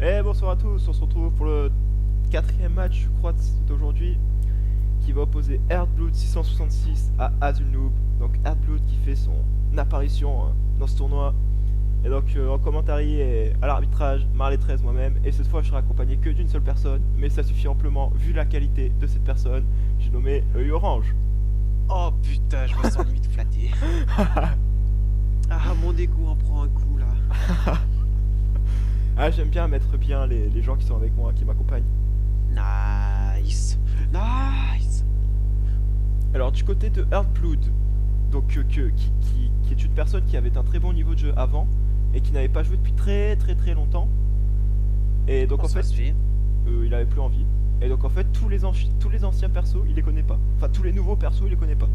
Et bonsoir à tous, on se retrouve pour le quatrième match, je crois, d'aujourd'hui, qui va opposer Earthblood 666 à Azulnoob. Donc Earthblood qui fait son apparition dans ce tournoi. Et donc en commentary et à l'arbitrage, Marley 13 moi-même. Et cette fois je serai accompagné que d'une seule personne, mais ça suffit amplement vu la qualité de cette personne. J'ai nommé Œil Orange. Oh putain, je me sens limite flatté. Ah, mon dégoût en prend un coup là. Ah, j'aime bien mettre bien les gens qui sont avec moi, qui m'accompagnent. Nice. Nice. Alors du côté de Earthblood, donc qui est une personne qui avait un très bon niveau de jeu avant et qui n'avait pas joué depuis très longtemps. Et donc Bon, en ça fait, se fait. il avait plus envie. Et donc en fait, tous les anciens persos, il les connaît pas. Enfin, tous les nouveaux persos, il les connaît pas.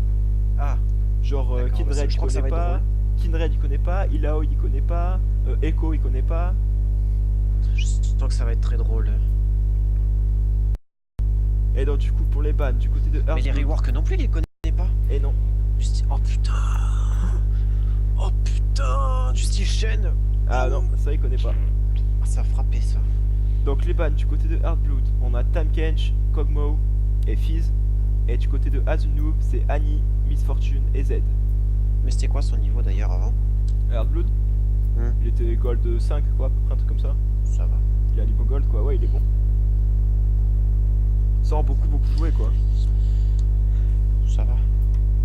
Ah, Genre d'accord, Kindred, je il crois que ça connaît va être pas. drôle. Kindred, il connaît pas. Ilao, il connaît pas. Echo, il connaît pas. Je sens que ça va être très drôle. Et donc du coup, pour les bans, du côté de Mais les Earthblood. reworks non plus, il les connaît pas. Et non. Oh putain. Oh putain. Justice Chain. Ah non, ça il connaît pas. Ah, ça a frappé ça. Donc les bans du côté de Earthblood, on a Tamkench, Kog'Maw et Fizz. Et du côté de Azulnoob, c'est Annie, Miss Fortune et Z. Mais c'était quoi son niveau d'ailleurs avant? Earthblood, il était gold 5 quoi, à peu près un truc comme ça. Ça va. Il a niveau gold quoi, ouais il est bon. Sans beaucoup jouer quoi. Ça va.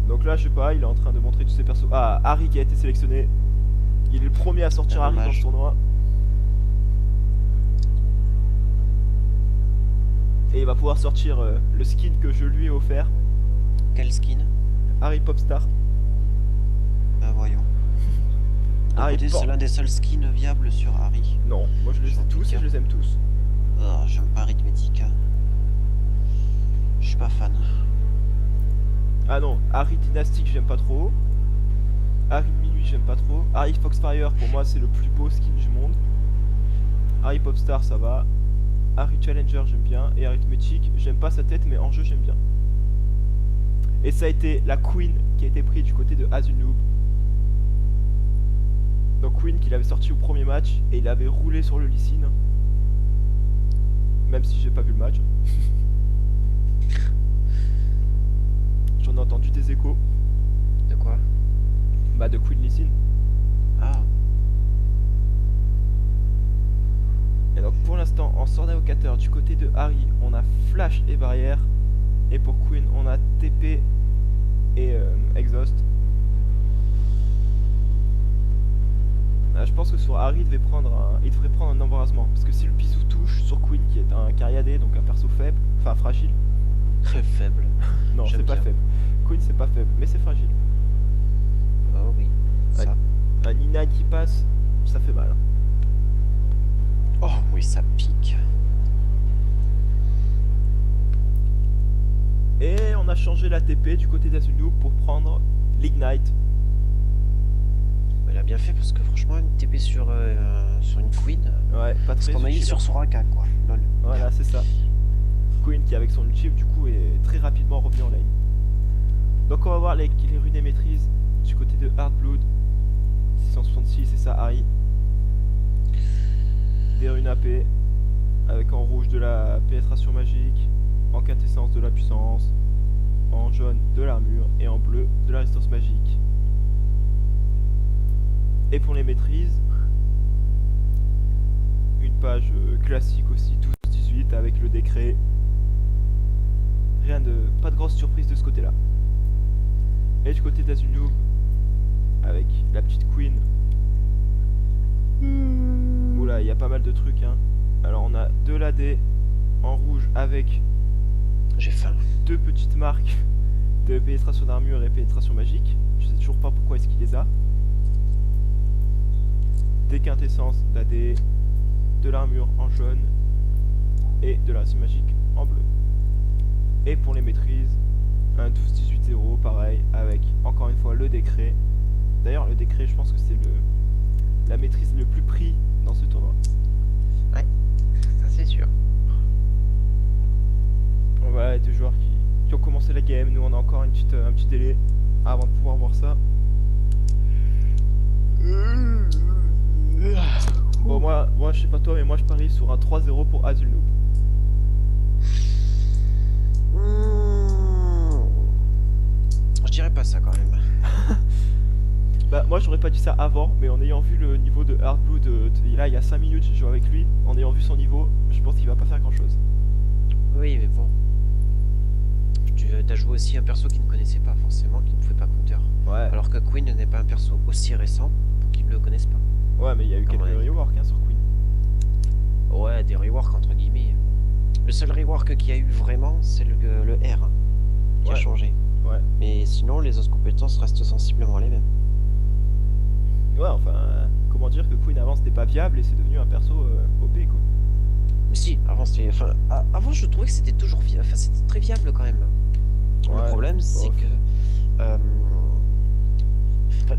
Donc là je sais pas, il est en train de montrer tous ses persos. Ah, Harry qui a été sélectionné. Il est le premier à sortir Ah, Harry dans dommage. ce tournoi. Et il va pouvoir sortir le skin que je lui ai offert, Quel skin? Harry Popstar. Bah voyons. Harry C'est Pop. l'un des seuls skins viables sur Harry. Non, moi je les ai tous et je les aime tous. Oh, j'aime pas Arithmetica. Je suis pas fan. Ah non, Harry Dynastic j'aime pas trop. Harry Minuit j'aime pas trop. Harry Foxfire pour moi c'est le plus beau skin du monde. Harry Popstar ça va. Harry Challenger j'aime bien. Et Arithmetic j'aime pas sa tête mais en jeu j'aime bien. Et ça a été la Queen qui a été prise du côté de Azulnoob. Donc Queen qu'il avait sorti au premier match et il avait roulé sur le Lee Sin. Même si j'ai pas vu le match. J'en ai entendu des échos. De quoi? Bah de Queen Lee Sin. Ah, Et donc pour l'instant en sword invocateur du côté de Harry on a flash et barrière. Et pour Queen on a TP et exhaust. Ah, je pense que sur Harry il devrait prendre un embrasement. Parce que si le bisou touche sur Queen qui est un Cariadé, donc un perso faible, enfin fragile. très faible. Non J'aime c'est pas bien. faible. Queen c'est pas faible mais c'est fragile. Oh oui. Ça. Un Nina qui passe, ça fait mal. Oh oui, ça pique. Et on a changé la TP du côté d'Azulnoob pour prendre l'Ignite. Il a bien fait parce que franchement, une TP sur une Queen, Ouais, pas c'est très comme utile. sur Soraka quoi. Lol. Voilà, c'est ça. Queen qui avec son ulti du coup est très rapidement revenu en lane. Donc on va voir les runes et maîtrises du côté de Heartblood 666 et ça Harry. Des runes AP avec en rouge de la pénétration magique, en quintessence de la puissance, en jaune de l'armure et en bleu de la résistance magique. Et pour les maîtrises, une page classique aussi 12-18 avec le décret. Pas de grosse surprise de ce côté là. Et du côté d'Azulnoob avec la petite Queen. Oula, il y a pas mal de trucs hein. Alors on a de l'AD en rouge avec J'ai faim. deux petites marques de pénétration d'armure et pénétration magique. Je sais toujours pas pourquoi est-ce qu'il les a. Des quintessences d'AD, de l'armure en jaune et de la résistance magique en bleu. Et pour les maîtrises, un 12-18-0 pareil avec encore une fois le décret. D'ailleurs le décret je pense que c'est la maîtrise le plus pris dans ce tournoi. Ouais, ça c'est sûr. Voilà les deux joueurs qui ont commencé la game. Nous on a encore un petit délai avant de pouvoir voir ça. Bon moi moi je sais pas toi, mais moi je parie sur un 3-0 pour Azul Noob. Je dirais pas ça quand même. Bah moi j'aurais pas dit ça avant, mais en ayant vu le niveau de Hardblood, là il y a 5 minutes j'ai joué avec lui, en ayant vu son niveau, je pense qu'il va pas faire grand chose. Oui, mais bon. T'as joué aussi un perso qui ne connaissait pas forcément, qui ne pouvait pas counter. Ouais. Alors que Queen n'est pas un perso aussi récent pour qu'ils ne le connaissent pas. Ouais, mais il y a eu quelques reworks hein, sur Queen. Ouais, des reworks entre guillemets. Le seul rework qu'il y a eu vraiment, c'est le R qui a changé. Ouais. Mais sinon, les autres compétences restent sensiblement les mêmes. Ouais, enfin, comment dire que Queen avant c'était pas viable et c'est devenu un perso OP quoi. Mais si, avant c'était. Enfin, avant je trouvais que c'était toujours viable. Enfin, c'était très viable quand même. Ouais, le problème, c'est que.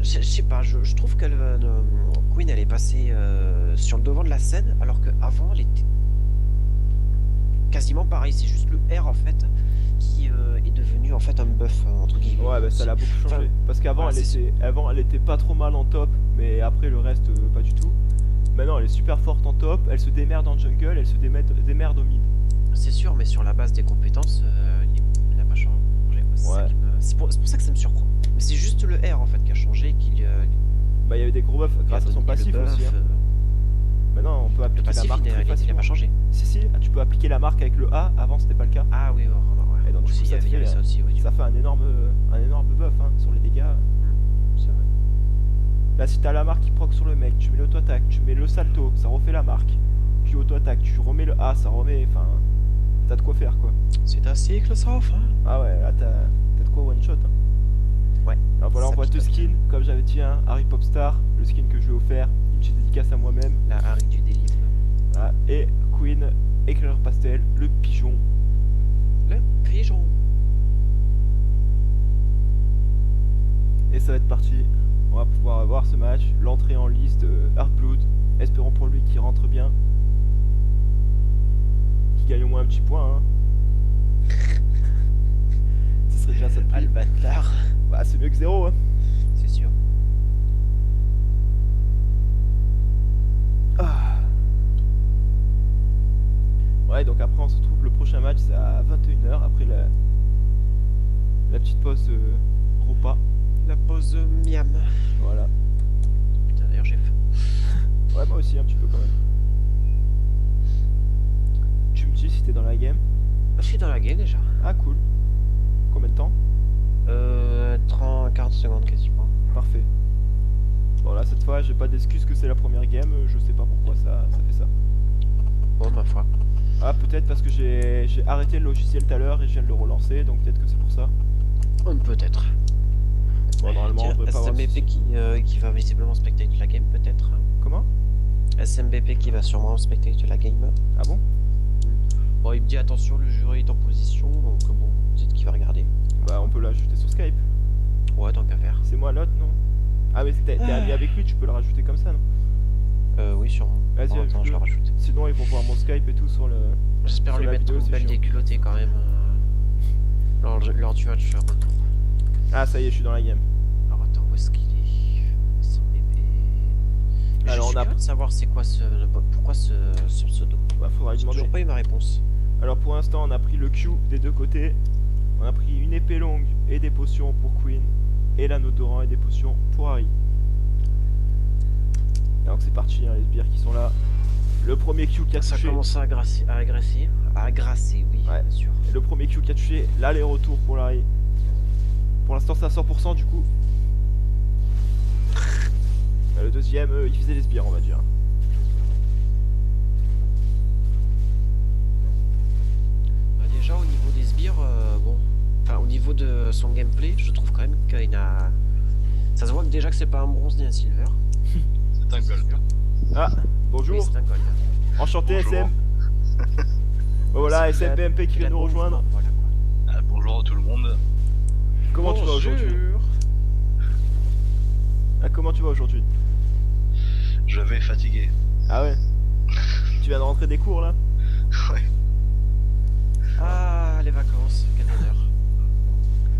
Je sais pas, je trouve que Queen elle est passée sur le devant de la scène alors qu'avant elle était quasiment pareil. C'est juste le R en fait qui est devenu en fait un buff entre guillemets. Ouais, bah ça l'a beaucoup changé. Parce qu'avant elle était pas trop mal en top, mais après le reste pas du tout. Maintenant elle est super forte en top, elle se démerde en jungle, elle se démerde au mid. C'est sûr, mais sur la base des compétences, il n'a pas changé. C'est pour ça que ça me surprend. Mais c'est juste le R en fait qui a changé, Bah il y avait des gros buffs grâce à son passif aussi. Hein. Maintenant on peut appliquer la marque très facilement. Il a pas changé. Si, tu peux appliquer la marque avec le A, avant c'était pas le cas. Ah oui, ouais. Et donc aussi, ça fait un énorme buff hein, sur les dégâts. C'est vrai. Là si t'as la marque qui proc sur le mec, tu mets l'auto-attaque, tu mets le salto, ça refait la marque. Puis auto-attaque, tu remets le A, ça remet, enfin... T'as de quoi faire quoi. C'est un cycle sans fin. Ah ouais, là t'as de quoi one shot. Hein. Ouais. Alors voilà, on voit deux skins, comme j'avais dit, hein, Harry Popstar, le skin que je lui ai offert, une petite dédicace à moi-même. La Harry du délire. Voilà. Et Queen, éclaireur pastel, le pigeon. Le pigeon. Et ça va être parti. On va pouvoir avoir ce match, l'entrée en liste de Hardblood. Espérons pour lui qu'il rentre bien. Qu'il gagne au moins un petit point. Hein. Ce serait déjà ça de prix. Ah le bâtard. Bah c'est mieux que 0 hein. C'est sûr. Ah. Ouais donc après on se retrouve le prochain match, c'est à 21h après la petite pause repas. La pause miam. Voilà. Putain d'ailleurs j'ai faim. Ouais moi aussi un petit peu quand même. Tu me dis si t'es dans la game? Je suis dans la game déjà. Ah cool. Combien de temps? 40 secondes quasiment. Parfait. Bon là cette fois j'ai pas d'excuse que c'est la première game, je sais pas pourquoi ça fait ça. Bon ma foi. Ah peut-être parce que j'ai arrêté le logiciel tout à l'heure et je viens de le relancer, donc peut-être que c'est pour ça. Peut-être. Bon normalement on devrait pas avoir SMBP qui va visiblement spectater la game peut-être. Comment? SMBP qui va sûrement spectater la game. Ah bon? Bon il me dit attention le jury est en position, donc bon peut-être qu'il va regarder. Bah on peut l'ajouter sur Skype. Ouais tant qu'à faire. C'est moi l'autre non? Ah mais t'es ami avec lui, tu peux le rajouter comme ça non? Oui sûrement. Vas-y attends, je le rajoute. Sinon ils vont voir mon Skype et tout sur le... J'espère lui mettre une belle déculottée quand même lors du match retour. Ah ça y est je suis dans la game. Alors attends où est-ce qu'il est? SMBP. Alors je suis curieux de savoir c'est quoi pourquoi ce pseudo. Bah faudra lui J'ai demander. toujours pas eu ma réponse. Alors pour l'instant on a pris le Q des deux côtés. On a pris une épée longue et des potions pour Queen. Et l'anneau d'Oran et des potions pour Harry. Donc c'est parti, hein, les sbires qui sont là. Le premier Q qui a touché. Ça commence à agresser. À agrasser, oui, ouais. Bien sûr. Et le premier Q qui a touché, l'aller-retour pour l'Harry. Pour l'instant c'est à 100% du coup. Le deuxième, il faisait les sbires on va dire. Déjà au niveau des sbires, bon. Enfin au niveau de son gameplay, je trouve quand même qu'il a. Ça se voit que déjà que c'est pas un bronze ni un silver. C'est un gold. Ah, bonjour. Oui, c'est un gold. Enchanté Bonjour. SM. Voilà, SMBMP qui vient nous rejoindre. Voilà, quoi. Bonjour à tout le monde. Comment tu vas aujourd'hui? Ah, comment tu vas aujourd'hui? Je vais fatigué. Ah ouais. Tu viens de rentrer des cours là? Ouais. Ah les vacances, quel bonheur.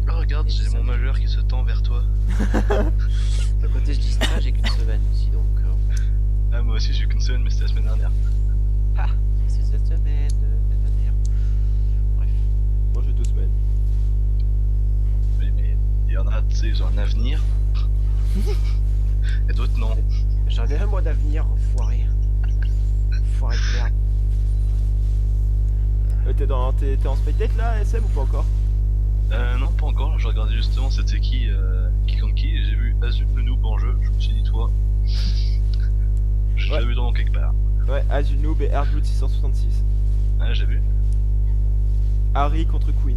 Oh, regarde, j'ai mon majeur qui se tend vers toi. De côté je dis ça, j'ai qu'une semaine aussi donc. Ah, moi aussi, j'ai eu qu'une semaine, mais c'était la semaine dernière. Ah, c'est cette semaine, la dernière. Bref. Moi j'ai 2 semaines. Mais il y en a, tu sais, ils ont un avenir. Et d'autres, non. J'en ai un mois d'avenir, enfoiré. Enfoiré de merde. T'es en spectacle là, SM ou pas encore? Non, pas encore. Je regardais justement c'était qui contre qui, et j'ai vu Azul le noob en jeu. Je me suis dit, toi, j'ai Ouais. déjà vu dans quelque part. Ouais, Azul Noob et Airblood 666. Ah, j'ai vu. Harry contre Queen,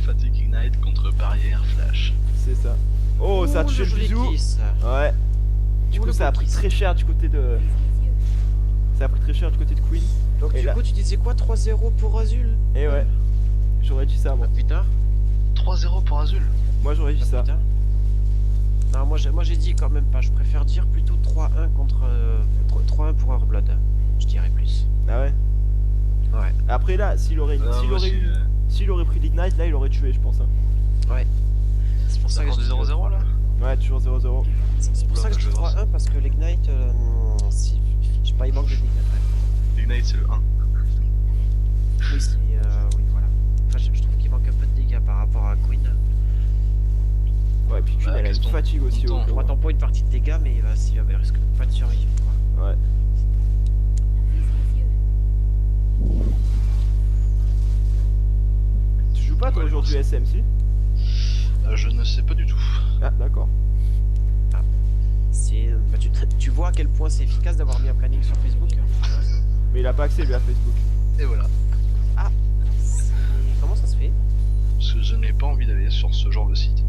Fatigue Ignite contre Barrière Flash. c'est ça. Oh, ça a touché le le joli bisou. kiss. Ouais. Du Ouh, coup, le ça a beau pris kiss. très cher du côté de. Ça a pris très cher du côté de Queen. Donc Et du là- coup tu disais quoi, 3-0 pour Azul? Et ouais. J'aurais dit ça moi. Ah putain. 3-0 pour Azul. Moi j'aurais dit Ah, ça. putain. Non, moi j'ai dit quand même pas, je préfère dire plutôt 3-1 contre 3-1 pour Airblood. Je dirais plus. Ah ouais. Ouais. Après là, s'il aurait moi aussi, s'il aurait pris l'Ignite, là il aurait tué, je pense. Hein. C'est pour ça que encore je du dis 0-0 là. Ouais, toujours 0-0. C'est pour ça que je dis 3-1 parce que l'Ignite, si, je sais pas, il manque de dégâts quand même. Ignite, c'est le 1. Oui, c'est, oui, voilà. Enfin, je trouve qu'il manque un peu de dégâts par rapport à Queen. Ouais, et puis Queen Bah, elle a une question- fatigue aussi. ton au temps. dos. Moi, tant pas une partie de dégâts, mais il risque pas de survivre. Quoi. Ouais. Tu joues pas toi Ouais, aujourd'hui non, SM si? Je ne sais pas du tout. Ah d'accord. C'est, tu vois à quel point c'est efficace d'avoir mis un planning sur Facebook. Mais il a pas accès lui à Facebook. Et voilà. C'est- Comment ça se fait? Parce que je n'ai pas envie d'aller sur ce genre de site.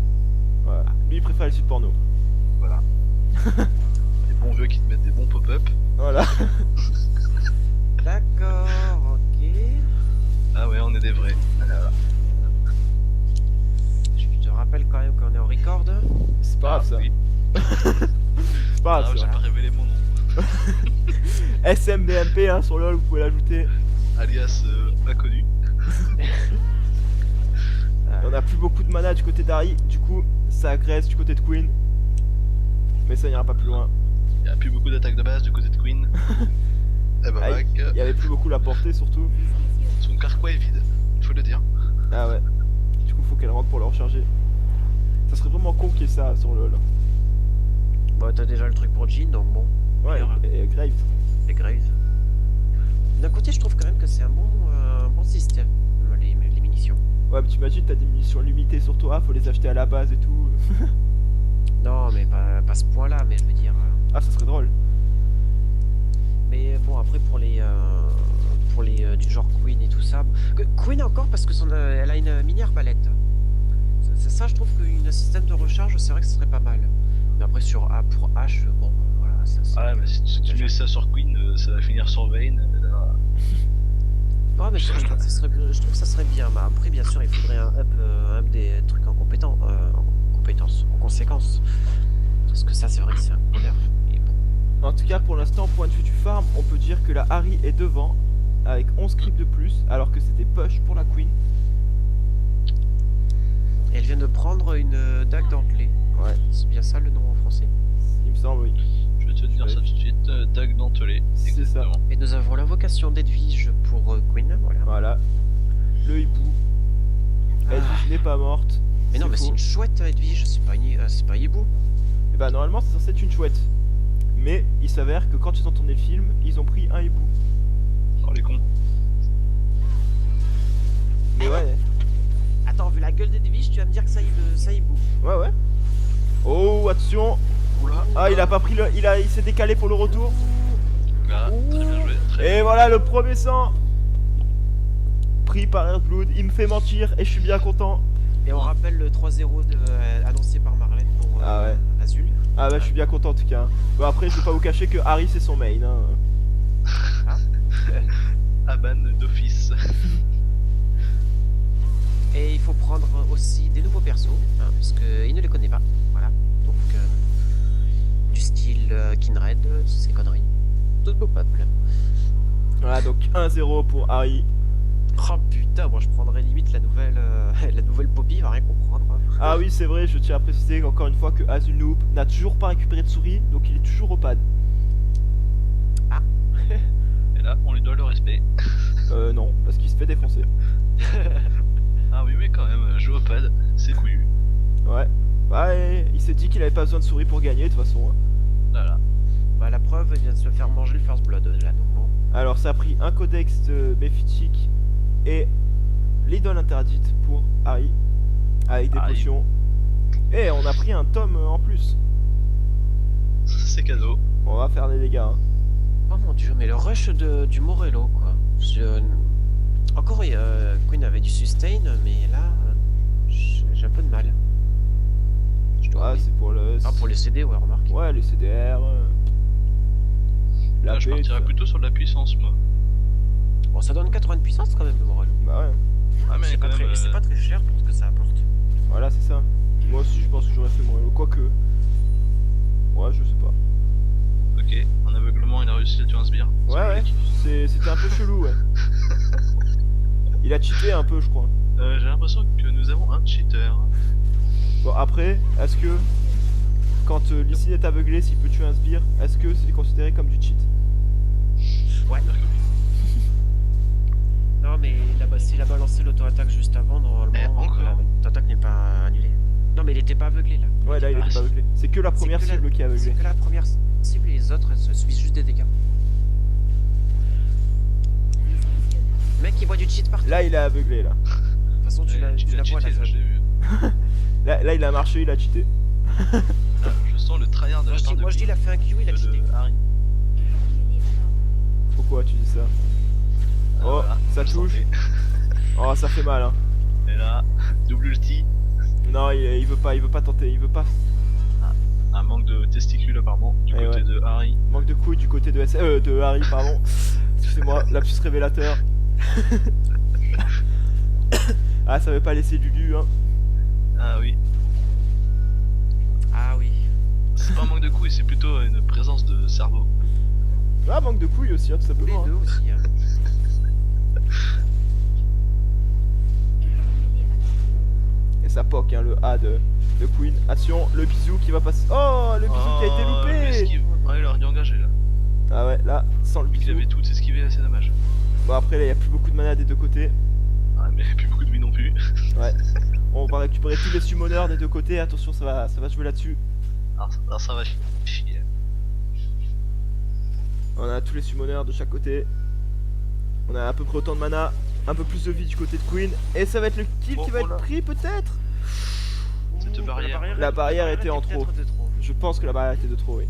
Ouais. Lui il préfère les sites porno. Voilà. Des bons vieux qui te mettent des bons pop-up. Voilà. D'accord, ok. Ah ouais, on est des vrais. Voilà. Je te rappelle quand même qu'on est en record. C'est pas grave ça. Oui. C'est pas Ah, grave j'ai ça. pas révélé mon nom. SMBMP hein, sur LoL, vous pouvez l'ajouter. Alias inconnu. On a plus beaucoup de mana du côté d'Harry, du coup ça agresse du côté de Queen. Mais ça n'ira pas plus loin. Il y a plus beaucoup d'attaques de base du côté de Queen. Eh bah, Ah, bac. il y avait plus beaucoup la portée surtout. Son carquois est vide. Faut le dire. Ah ouais. Du coup faut qu'elle rentre pour le recharger. Ça serait vraiment con qu'il y ait ça sur LoL. Bon, t'as déjà le truc pour Jean, donc bon, Ouais, D'ailleurs, et Graves. les Graves. D'un côté, je trouve quand même que c'est un bon système, les munitions. Ouais, mais t'imagines, t'as des munitions limitées sur toi, faut les acheter à la base et tout. Non, mais pas ce point-là, mais je veux dire. Ah, ça serait drôle. Mais bon, après pour les du genre Queen et tout ça. Queen encore parce que elle a une mini arbalète. Ça, je trouve qu'un système de recharge, c'est vrai que ce serait pas mal. Mais après sur A pour H, bon, voilà. Ah, mais si tu mets ça sur Queen, ça va finir sur Vayne. Ouais, mais je trouve que ça serait bien. Mais après, bien sûr, il faudrait un up des trucs en conséquence. Parce que ça, c'est vrai que c'est un gros nerf. Et bon. En tout cas, pour l'instant, point de vue du farm, on peut dire que la Harry est devant avec 11 creeps de plus, alors que c'était push pour la Queen. Et elle vient de prendre une dague dentelée. Ouais, C'est bien ça le nom en français. il me semble, oui. Je vais te dire ça tout de suite. Dague dentelée. C'est ça. Exactement. Et nous avons l'invocation d'Edwige pour Queen, voilà. Voilà. Le hibou. Edwige n'est pas morte. Mais non, mais c'est faux. une chouette Edwige, c'est pas un hibou. Et bah, normalement, c'est censé être une chouette. Mais il s'avère que quand ils ont tourné le film, ils ont pris un hibou. Oh les cons. Mais ouais, Attends, vu la gueule d'Edwige, tu vas me dire que ça hibou. ouais, ouais. Oh, attention. Oula. Ah, il a pas pris le. Il s'est décalé pour le retour. Ah, très bien joué. Très bien. Et voilà le premier sang. Pris par Airblood. Il me fait mentir et je suis bien content. Et on rappelle le 3-0 annoncé par Marlène pour Ah ouais. Azul. Ah bah je suis bien content en tout cas. Bon après je vais pas vous cacher que Harry c'est son main hein. Aban d'office. Et il faut prendre aussi des nouveaux persos, hein, parce qu'il ne les connaît pas. Voilà. Donc, du style Kindred, ces conneries. Tout beau peuple. Voilà donc 1-0 pour Harry. Oh putain, moi je prendrais limite la nouvelle Poppy, il va rien comprendre. Hein. Ah oui c'est vrai, je tiens à préciser encore une fois que Azul Noob n'a toujours pas récupéré de souris, donc il est toujours au pad. Bah, il s'est dit qu'il avait pas besoin de souris pour gagner de toute façon. Hein. Voilà. Bah la preuve, il vient de se faire manger le First Blood là, donc bon. Alors ça a pris un codex de méphitique et l'idole interdite pour Harry avec des Harry. potions. Et on a pris un tome en plus. C'est cadeau. On va faire des dégâts. Hein. Oh mon dieu, mais le rush du Morello quoi. Encore Queen avait du sustain, mais là j'ai un peu de mal. Je dois Ah, avouer. c'est pour le. Ah, pour les CD, ouais, remarque. Ouais, les CDR. La Là, je paix, tout partirais ça. plutôt sur de la puissance, moi. Bon, ça donne 80 de puissance quand même le Morello. Bah ouais, Ah, mais C'est quand pas, même. c'est pas très cher pour ce que ça apporte. voilà, c'est ça. Moi aussi, je pense que j'aurais fait mon héros. Quoique. Ouais, je sais pas. Ok, en aveuglement, il a réussi à tuer un sbire. Ouais, ouais. C'était un peu chelou, ouais. Il a cheaté un peu, je crois. J'ai l'impression que nous avons un cheater. Bon, après, est-ce que. Quand Lysine est aveuglé, s'il peut tuer un sbire, est-ce que c'est considéré comme du cheat? Ouais. Non, mais s'il a balancé l'auto-attaque juste avant, normalement, encore. l'auto-attaque n'est pas annulée. Non, mais il était pas aveuglé là. Ouais, là, il était pas aveuglé. C'est que la première C'est que cible qui est C'est aveuglée. que la première cible et les autres, elles se subissent juste des dégâts. Le mec, il voit du cheat partout. Là, il est aveuglé, là. De toute façon, tu la vois là. je l'ai vu. Là, il a marché, il a cheaté. Là, je sens le tryhard de la part de Moi, je dis, il a fait un Q, il a de cheaté. Harry. Pourquoi tu dis ça? Ah, Oh, voilà, ça je touche. sentais. Oh, ça fait mal, hein. Et là, double ulti. Non, il veut pas tenter, il veut pas. Un manque de testicules apparemment du Eh côté ouais. de Harry. Manque de couilles du côté de Harry, pardon. Excusez-moi, lapsus révélateur. Ah, ça veut pas laisser du lu, hein. Ah oui. Ah oui. C'est pas un manque de couilles, c'est plutôt une présence de cerveau. Ah, manque de couilles aussi, hein, tout Ou les simplement. deux Hein. aussi. Hein. Et ça poque, hein, le A de Queen. Attention, le bisou qui va passer. Oh, le bisou qui a été loupé. L'esquive. Ouais, il aurait dû engager là. Ah ouais, là, sans le Vu qu'il bisou. avait tout esquivé, c'est dommage. Bon, après, là, il y a plus beaucoup de mana des deux côtés. Ah, mais plus beaucoup de vie non plus. Ouais. On va récupérer tous les summoners des deux côtés. Attention, ça va jouer là-dessus. Alors ça va chier. On a tous les summoners de chaque côté. On a à peu près autant de mana. Un peu plus de vie du côté de Queen. Et ça va être le kill Oh, qui va oh être là. pris, peut-être. Cette Ouh, barrière. La barrière était en trop. peut-être de trop. Je pense que la barrière était de trop, oui.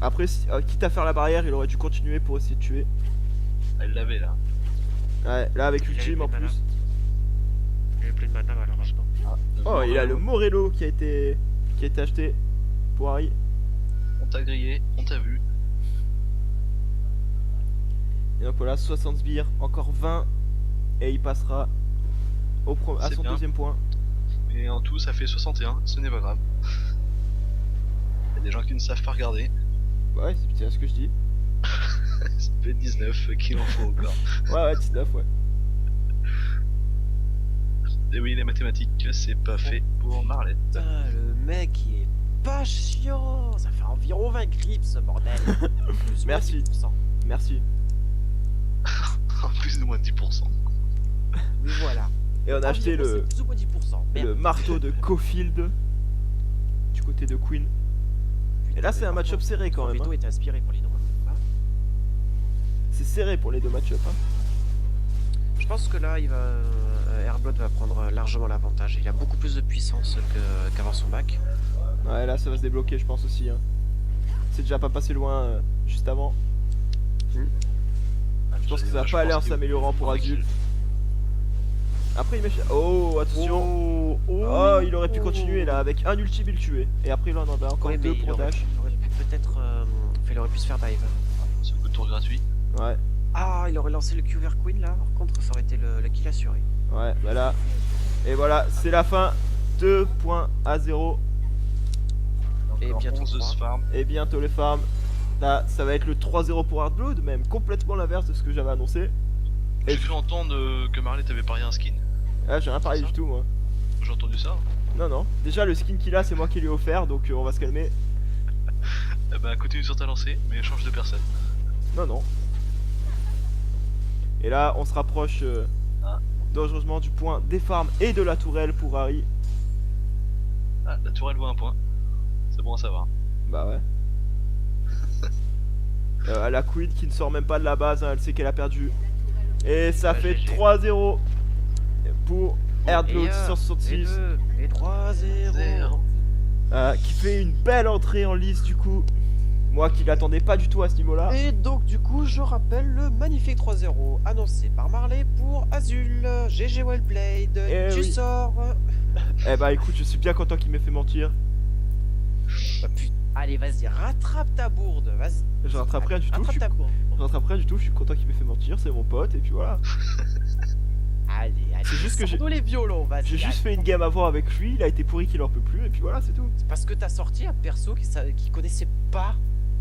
Après, quitte à faire la barrière, il aurait dû continuer pour essayer de tuer. Elle l'avait là. Ouais, là, avec Il a ultime eu en des mana. plus. Il avait plus de mana malheureusement. Oh, il a le Morello qui a été acheté pour Harry. On t'a grillé, on t'a vu. Et donc voilà, 60 sbires, encore 20. Et il passera à C'est son bien. deuxième point. Et en tout, ça fait 61, ce n'est pas grave. Il y a des gens qui ne savent pas regarder. Bah ouais, c'est ce que je dis. Ça fait 19 qu'il en faut encore. Ouais, 19, ouais. Et oui, les mathématiques, c'est pas fait pour Marlette. Putain, le mec il est pas chiant. Ça fait environ 20 clips ce bordel. Plus ou moins Merci. 10%. Merci. En plus de moins de 10%. Oui, voilà. Et on a acheté Environ, c'est plus ou moins 10%. Merde. le marteau de Cofield du côté de Queen. Putain, Et là, c'est mais un par match-up contre, serré quand même. Veto Hein. est inspiré pour les droits. C'est serré pour les deux match-up. Hein. Je pense que là, Airblood va prendre largement l'avantage. Il a beaucoup plus de puissance qu'avant son bac. Ouais, là, ça va se débloquer, je pense aussi. Hein. C'est déjà pas passé loin juste avant. Je pense que ça va pas l'air s'améliorant pour Azul. Après, il met. Oh, attention! Oh, il aurait pu continuer là avec un ultime, il le tuait. Et après, là, on en a encore Ouais, mais deux il pour aurait, dash. il aurait pu peut-être. Il aurait pu se faire dive. Ce coup de tour gratuit. Ouais, Ah, il aurait lancé le Q vers Queen là. Par contre, ça aurait été le kill assuré. ouais, bah là. Et voilà, c'est la fin. 2 points à 0. Et Encore bientôt 11 de 3. ce farm. Et bientôt les farms. Là, ça va être le 3-0 pour Hardblood, même complètement l'inverse de ce que j'avais annoncé. J'ai cru entendre que Marlette avait parié un skin. Là, j'ai rien parlé Ça du tout, moi. J'ai entendu ça. Non, non. Déjà, le skin qu'il a, c'est moi qui lui ai offert, donc on va se calmer. Eh bah continue sur ta lancée, mais change de personne. Non, non. Et là, on se rapproche dangereusement du point des farms et de la tourelle pour Harry. Ah, la tourelle vaut un point. C'est bon à savoir. Bah ouais. La Queen qui ne sort même pas de la base, hein, elle sait qu'elle a perdu. Et ça Bah, fait GG. 3-0 pour Airblood Et 666. 2, et 3-0. Qui fait une belle entrée en lice du coup. Moi qui l'attendais pas du tout à ce niveau-là. Et donc du coup je rappelle le magnifique 3-0 annoncé par Marley pour Azul. GG Wellplayed, Eh tu oui. sors. Eh bah écoute, je suis bien content qu'il m'ait fait mentir. Bah, allez vas-y, rattrape ta bourde, vas-y. Je rattrape rien du tout, Rattrape ta bourde. je rattrape rien du tout, je suis content qu'il m'ait fait mentir, c'est mon pote et puis voilà. Allez, C'est juste que sors-nous les violons, vas-y. J'ai juste allez. fait une game avant avec lui, il a été pourri qu'il en peut plus et puis voilà, c'est tout. C'est parce que t'as sorti un perso qui connaissait pas.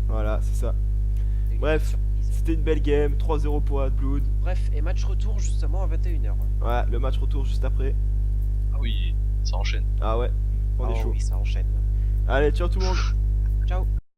Voilà, c'est ça. Bref. Surprise. C'était une belle game, 3-0 pour Blood. Bref, et match retour justement à 21h. Ouais, le match retour juste après. Ah oui, ça enchaîne. Ah ouais, on est chaud. Oui, ça enchaîne. Allez, ciao tout le monde. Ciao.